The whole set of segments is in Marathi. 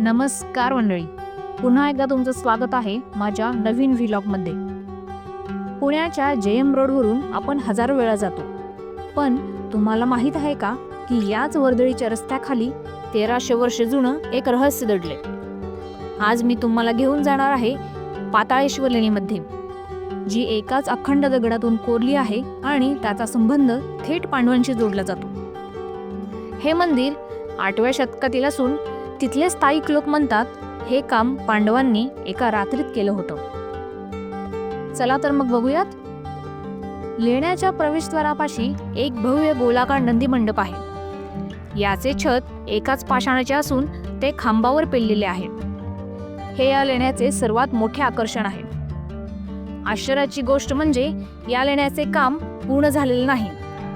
नमस्कार मंडळी, पुन्हा एकदा तुमचं स्वागत आहे माझ्या नवीन व्लॉगमध्ये। पुण्याच्या जेएम रोडवरून आपण हजारो वेळा जातो, पण तुम्हाला माहीत आहे का की याच वर्दळीच्या रस्त्याखाली 1300 वर्ष जुनं एक रहस्य दडले। आज मी तुम्हाला घेऊन जाणार आहे पाताळेश्वर लेणीमध्ये, जी एकाच अखंड दगडातून कोरली आहे आणि त्याचा संबंध थेट पांडवांशी जोडला जातो। हे मंदिर 8व्या शतकातील असून तिथले स्थायिक लोक म्हणतात हे काम पांडवांनी एका रात्रीत केलं होतं। चला तर मग बघूयात। लेण्याच्या प्रवेशद्वारापाशी एक भव्य गोलाकार नंदी मंडप आहे। याचे छत एकाच पाषाणाचे असून ते खांबावर पेललेले आहे। हे या लेण्याचे सर्वात मोठे आकर्षण आहे। आश्चर्याची गोष्ट म्हणजे या लेण्याचे काम पूर्ण झालेले नाही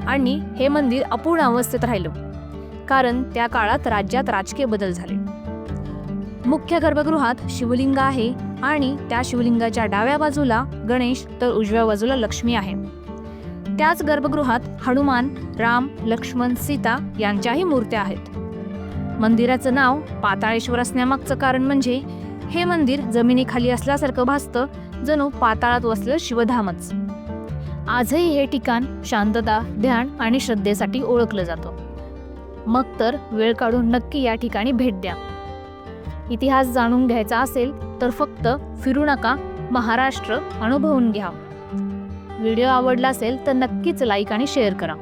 आणि हे मंदिर अपूर्ण अवस्थेत राहिलं, कारण त्या काळात राज्यात राजकीय बदल झाले। मुख्य गर्भगृहात शिवलिंग आहे आणि त्या शिवलिंगाच्या डाव्या बाजूला गणेश तर उजव्या बाजूला लक्ष्मी आहे। त्याच गर्भगृहात हनुमान, राम, लक्ष्मण, सीता यांच्याही मूर्त्या आहेत। मंदिराचं नाव पाताळेश्वर असण्यामागचं कारण म्हणजे हे मंदिर जमिनीखाली असल्यासारखं भासतं, जणू पाताळात वसलेलं शिवधामच। आजही हे ठिकाण शांतता, ध्यान आणि श्रद्धेसाठी ओळखलं जातं। मग तर वेळ काढून नक्की या ठिकाणी भेट द्या। इतिहास जाणून घ्यायचा असेल तर फक्त फिरू नका, महाराष्ट्र अनुभवून घ्या। व्हिडिओ आवडला असेल तर नक्कीच लाईक आणि शेअर करा।